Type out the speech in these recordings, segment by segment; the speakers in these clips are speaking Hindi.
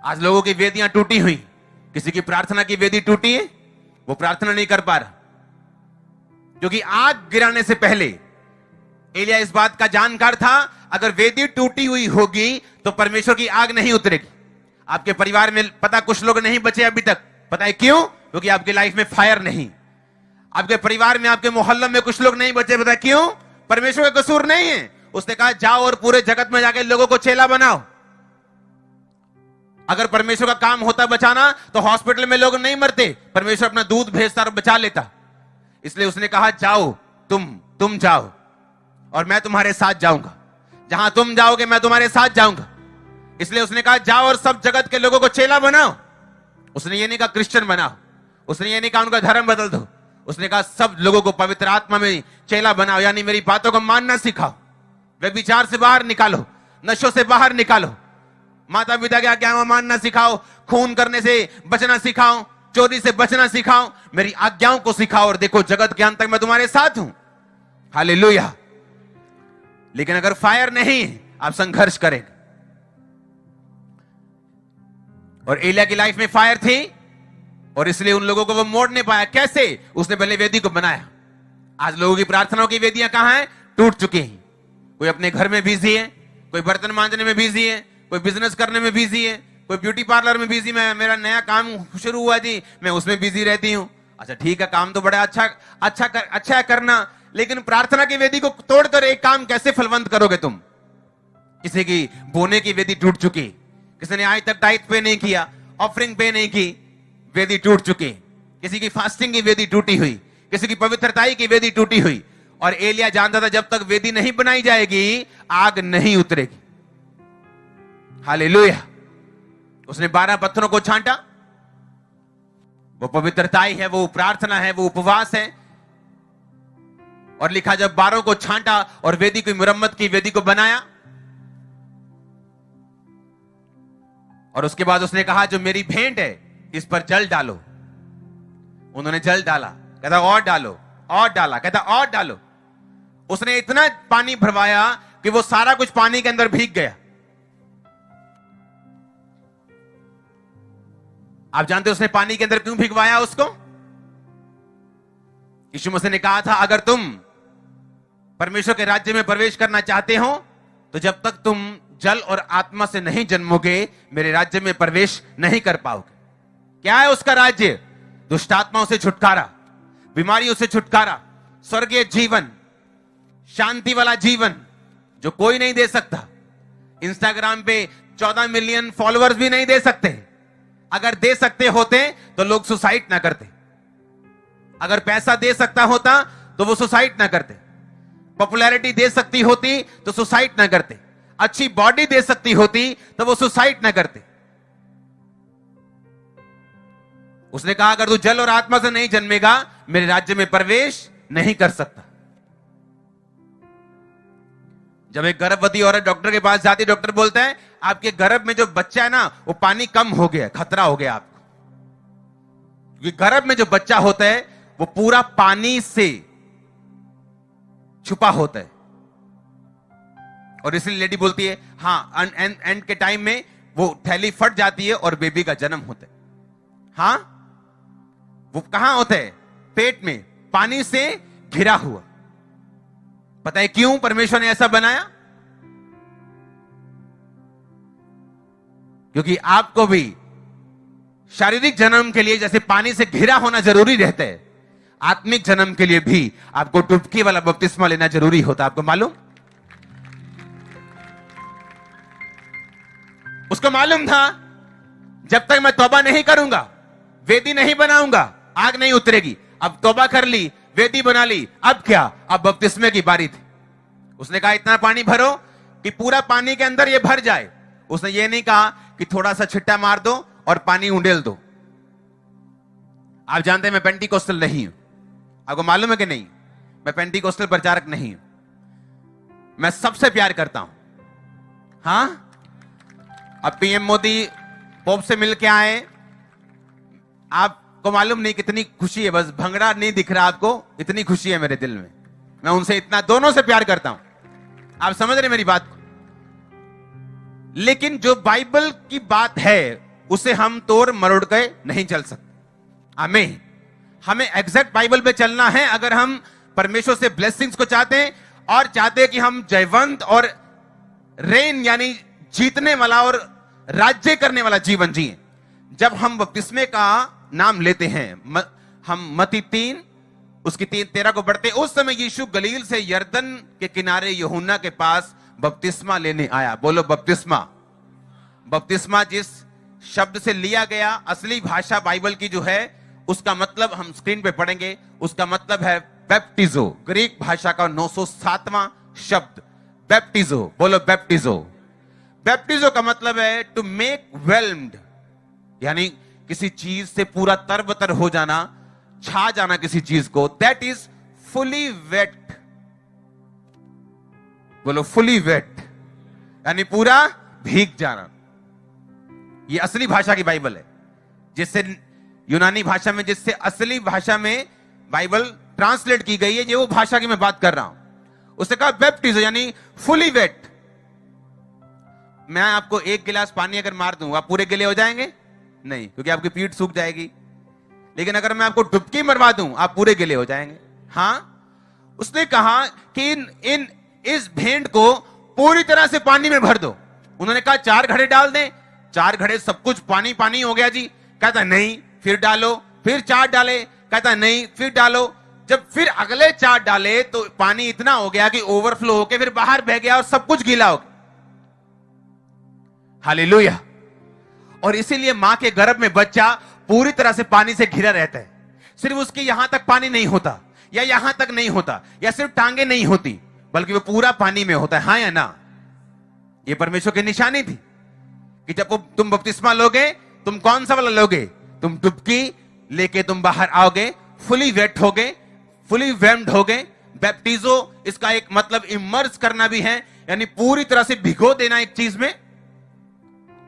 आज लोगों की वेदियां टूटी हुई, किसी की प्रार्थना की वेदी टूटी है, वो प्रार्थना नहीं कर पा रहा, क्योंकि आग गिराने से पहले एलिया इस बात का जानकार था, अगर वेदी टूटी हुई होगी तो परमेश्वर की आग नहीं उतरेगी। आपके परिवार में पता कुछ लोग नहीं बचे अभी तक, पता है क्यों? क्योंकि आपकी लाइफ में फायर नहीं। आपके परिवार में, आपके मोहल्ले में कुछ लोग नहीं बचे, पता है क्यों? परमेश्वर का कसूर नहीं है। उसने कहा जाओ और पूरे जगत में जाके लोगों को चेला बनाओ। अगर परमेश्वर का काम होता बचाना तो हॉस्पिटल में लोग नहीं मरते, परमेश्वर अपना दूध भेजता और बचा लेता। इसलिए उसने कहा जाओ, तुम जाओ और मैं तुम्हारे साथ जाऊंगा, जहां तुम जाओगे मैं तुम्हारे साथ जाऊंगा। इसलिए उसने कहा जाओ और सब जगत के लोगों को चेला बनाओ। उसने ये नहीं कहा क्रिश्चियन बनाओ, उसने ये नहीं कहा उनका धर्म बदल दो, उसने कहा सब लोगों को पवित्र आत्मा में चेला बनाओ, यानी मेरी बातों को मानना सिखाओ, व्यभिचार से बाहर निकालो, नशों से बाहर निकालो, माता पिता की आज्ञा मानना सिखाओ, खून करने से बचना सिखाओ, चोरी से बचना सिखाओ, मेरी आज्ञाओं को सिखाओ और देखो जगत के अंत तक मैं तुम्हारे साथ हूं। हालेलुया। लेकिन अगर फायर नहीं, आप संघर्ष करेंगे। और एलिया की लाइफ में फायर थी और इसलिए उन लोगों को वो मोड़ नहीं पाया। कैसे? उसने पहले वेदी को बनाया। आज लोगों की प्रार्थनाओं की वेदियां कहां हैं? टूट चुकी हैं। कोई अपने घर में बिजी है, कोई बर्तन मांजने में बिजी है, कोई बिजनेस करने में बिजी है, कोई ब्यूटी पार्लर में बिजी। मेरा नया काम शुरू हुआ जी, मैं उसमें बिजी रहती हूं। अच्छा ठीक है, काम तो बड़ा अच्छा है करना, लेकिन प्रार्थना की वेदी को तोड़कर एक काम कैसे फलवंत करोगे तुम? किसी की बोने की वेदी टूट चुकी, किसी ने आज तक टाइट पे नहीं किया, ऑफरिंग पे नहीं की, वेदी टूट चुकी। किसी की फास्टिंग की वेदी टूटी हुई, किसी की पवित्रताई की वेदी टूटी हुई। और एलिया जानता था जब तक वेदी नहीं बनाई जाएगी आग नहीं उतरेगी। हालेलुया। उसने 12 पत्थरों को छांटा। वो पवित्रताई है, वो प्रार्थना है, वो उपवास है। और लिखा जब 12 को छांटा और वेदी की मुरम्मत की, वेदी को बनाया, और उसके बाद उसने कहा जो मेरी भेंट है इस पर जल डालो। उन्होंने जल डाला, कहता और डालो, और डाला, कहता और डालो। उसने इतना पानी भरवाया कि वो सारा कुछ पानी के अंदर भीग गया। आप जानते हो उसने पानी के अंदर क्यों भिगवाया उसको? यीशु मसीह ने कहा था अगर तुम परमेश्वर के राज्य में प्रवेश करना चाहते हो तो जब तक तुम जल और आत्मा से नहीं जन्मोगे मेरे राज्य में प्रवेश नहीं कर पाओगे। क्या है उसका राज्य? दुष्ट आत्माओं से छुटकारा, बीमारियों से छुटकारा, स्वर्गीय जीवन, शांति वाला जीवन जो कोई नहीं दे सकता। इंस्टाग्राम पे 14 मिलियन फॉलोअर्स भी नहीं दे सकते। अगर दे सकते होते तो लोग सुसाइड ना करते। अगर पैसा दे सकता होता तो वो सुसाइड ना करते। पॉपुलैरिटी दे सकती होती तो सुसाइड ना करते। अच्छी बॉडी दे सकती होती तो वो सुसाइड ना करते। उसने कहा अगर तू जल और आत्मा से नहीं जन्मेगा मेरे राज्य में प्रवेश नहीं कर सकता। जब एक गर्भवती औरत डॉक्टर के पास जाती, डॉक्टर बोलता है आपके गर्भ में जो बच्चा है ना वो पानी कम हो गया, खतरा हो गया आपको। क्योंकि गर्भ में जो बच्चा होता है वो पूरा पानी से छुपा होता है। और इसलिए लेडी बोलती है हाँ एंड के टाइम में वो थैली फट जाती है और बेबी का जन्म होता है। हाँ, वो कहां होता है? पेट में, पानी से घिरा हुआ। पता है क्यों परमेश्वर ने ऐसा बनाया? क्योंकि आपको भी शारीरिक जन्म के लिए जैसे पानी से घिरा होना जरूरी रहता है, आत्मिक जन्म के लिए भी आपको डुबकी वाला बपतिस्मा लेना जरूरी होता है। आपको मालूम? उसको मालूम था जब तक मैं तौबा नहीं करूंगा, वेदी नहीं बनाऊंगा, आग नहीं उतरेगी। अब तौबा कर ली, वेदी बना ली, अब क्या? अब बपतिस्मे की बारी थी। उसने कहा इतना पानी भरो कि पूरा पानी के अंदर ये भर जाए। उसने ये नहीं कहा कि थोड़ा सा छिट्टा मार दो और पानी उंडेल दो। आप जानते हैं मैं पेंटिकोस्टल नहीं हूं, आपको मालूम है कि नहीं? मैं पेंटिकोस्टल प्रचारक नहीं हूं। मैं सबसे प्यार करता हूं। हां, अब पीएम मोदी पोप से मिलके आए, आपको मालूम नहीं कितनी खुशी है। बस भंगड़ा नहीं दिख रहा आपको, इतनी खुशी है मेरे दिल में। मैं उनसे इतना, दोनों से प्यार करता हूं। आप समझ रहे मेरी बात को? लेकिन जो बाइबल की बात है उसे हम तोड़ मरोड़ के नहीं चल सकते। आमीन। हमें एग्जैक्ट बाइबल पे चलना है अगर हम परमेश्वर से ब्लेसिंग्स को चाहते हैं और चाहते हैं कि हम जयवंत और रेन यानी जीतने वाला और राज्य करने वाला जीवन जिए। जब हम बपतिस्मे का नाम लेते हैं, हम मत्ती 3 उसकी 13 को पढ़ते, उस समय यीशु गलील से यरदन के किनारे यूहन्ना के पास बपतिस्मा लेने आया। बोलो बपतिस्मा। बपतिस्मा जिस शब्द से लिया गया, असली भाषा बाइबल की जो है उसका मतलब हम स्क्रीन पे पढ़ेंगे, उसका मतलब है बैप्टिजो। ग्रीक भाषा का 907वां शब्द बैप्टिजो। बोलो बैप्टिजो। बैप्टिजो का मतलब है टू मेक वेल्म्ड, यानी किसी चीज से पूरा तरबतर हो जाना, छा जाना किसी चीज को। That is fully wet. बोलो फुली वेट, यानी पूरा भीग जाना। ये असली भाषा की बाइबल है, जिससे यूनानी भाषा में, जिससे असली भाषा में बाइबल ट्रांसलेट की गई है, ये वो भाषा की मैं बात कर रहा हूं। उसने कहा बैप्टिज्म यानी फुली वेट। मैं आपको एक गिलास पानी अगर मार दूं, आप पूरे गिले हो जाएंगे? नहीं, क्योंकि आपकी पीठ सूख जाएगी। लेकिन अगर मैं आपको डुबकी मरवा दूं, आप पूरे गिले हो जाएंगे। हां, उसने कहा कि इस भेंट को पूरी तरह से पानी में भर दो। उन्होंने कहा 4 घड़े डाल दें। 4 घड़े सब कुछ पानी पानी हो गया जी। कहता नहीं, फिर डालो। फिर 4 डाले। कहता नहीं, फिर डालो। जब फिर अगले 4 डाले तो पानी इतना हो गया कि ओवरफ्लो होके फिर बाहर बह गया और सब कुछ गीला हो गया। हालेलुया। और इसीलिए मां के गर्भ में बच्चा पूरी तरह से पानी से घिरा रहता है। सिर्फ उसके यहां तक पानी नहीं होता, या यहां तक नहीं होता, या सिर्फ टांगे नहीं होती, बल्कि वो पूरा पानी में होता है। हाँ या ना? ये परमेश्वर की निशानी थी कि जब तुम बपतिस्मा लोगे, तुम कौन सा वाला लोगे? तुम डुबकी लेके तुम बाहर आओगे, फुली वेट होगे, फुली वेम्ड होगे। बैप्टिजो इसका एक मतलब इमर्स करना भी है, यानी पूरी तरह से भिगो देना एक चीज में।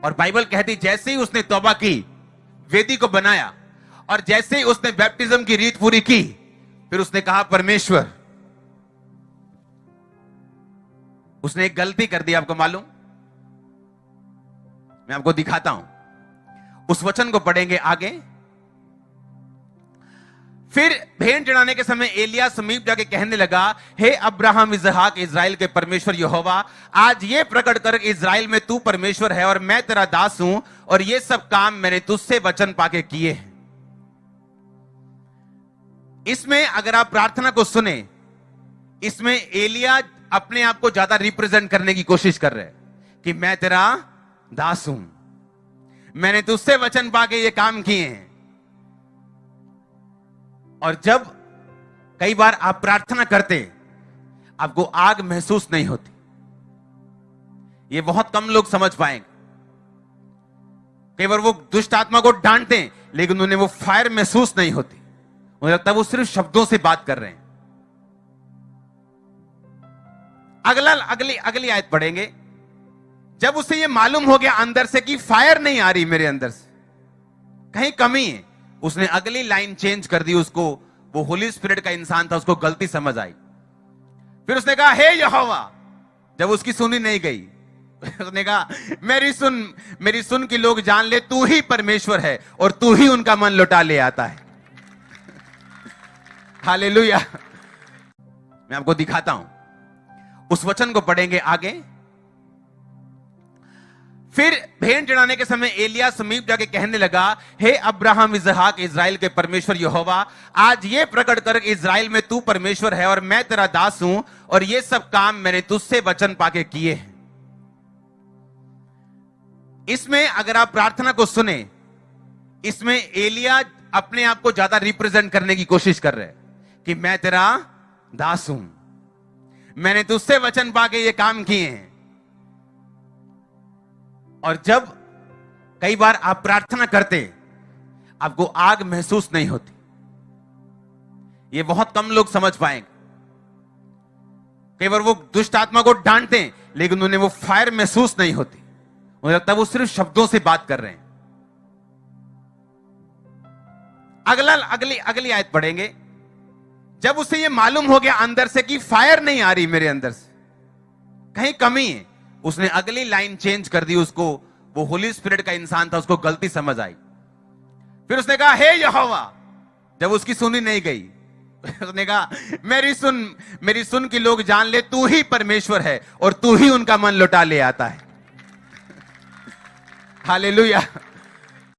और बाइबल कहती जैसे ही उसने तौबा की, वेदी को बनाया, और जैसे ही उसने बैप्टिज्म की रीत पूरी की, फिर उसने कहा परमेश्वर, उसने एक गलती कर दी। आपको मालूम? मैं आपको दिखाता हूं, उस वचन को पढ़ेंगे आगे। फिर भेंट चढ़ाने के समय एलिया समीप जाके कहने लगा, हे अब्राहम, इसहाक, इजराइल के परमेश्वर यहोवा, आज ये प्रकट कर इजराइल में तू परमेश्वर है और मैं तेरा दास हूं, और ये सब काम मैंने तुझसे वचन पाके किए हैं। इसमें अगर आप प्रार्थना को सुने, इसमें एलिया अपने आप को ज्यादा रिप्रेजेंट करने की कोशिश कर रहे हैं कि मैं तेरा दास हूं, मैंने तुझसे वचन पाके ये काम किए हैं। और जब कई बार आप प्रार्थना करते, आपको आग महसूस नहीं होती। ये बहुत कम लोग समझ पाएंगे। कई बार वो दुष्ट आत्मा को डांटते हैं, लेकिन उन्हें वो फायर महसूस नहीं होती। मुझे लगता है वो सिर्फ शब्दों से बात कर रहे हैं। अगली आयत पढ़ेंगे। जब उसे ये मालूम हो गया अंदर से कि फायर नहीं आ रही मेरे अंदर से, कहीं कमी है, उसने अगली लाइन चेंज कर दी। उसको, वो होली स्पिरिट का इंसान था, उसको गलती समझ आई। फिर उसने कहा हे यहोवा। जब उसकी सुनी नहीं गई, उसने कहा मेरी सुन की लोग जान ले, तू ही परमेश्वर है और तू ही उनका मन लौटा ले आता है। हालेलुया। मैं आपको दिखाता हूं, उस वचन को पढ़ेंगे आगे। फिर भेंट चढ़ाने के समय एलिया समीप जाके कहने लगा, हे अब्राहम, इसहाक, इजराइल के परमेश्वर यहोवा, आज ये प्रकट कर इजराइल में तू परमेश्वर है और मैं तेरा दास हूं, और ये सब काम मैंने तुझसे वचन पाके किए हैं। इसमें अगर आप प्रार्थना को सुने, इसमें एलिया अपने आप को ज्यादा रिप्रेजेंट करने की कोशिश कर रहे हैं कि मैं तेरा दास हूं, मैंने तुझसे वचन पाके ये काम किए हैं। और जब कई बार आप प्रार्थना करते, आपको आग महसूस नहीं होती। ये बहुत कम लोग समझ पाएंगे। कई बार वो दुष्ट आत्मा को डांटते हैं, लेकिन उन्हें वो फायर महसूस नहीं होती। मुझे लगता है वो सिर्फ शब्दों से बात कर रहे हैं। अगली आयत पढ़ेंगे। जब उसे ये मालूम हो गया अंदर से कि फायर नहीं आ रही मेरे अंदर से, कहीं कमी है, उसने अगली लाइन चेंज कर दी। उसको, वो होली स्पिरिट का इंसान था, उसको गलती समझ आई। फिर उसने कहा हे यहोवा, जब उसकी सुनी नहीं गई, उसने कहा मेरी सुन कि लोग जान ले तू ही परमेश्वर है और तू ही उनका मन लौटा ले आता है। हालेलुया।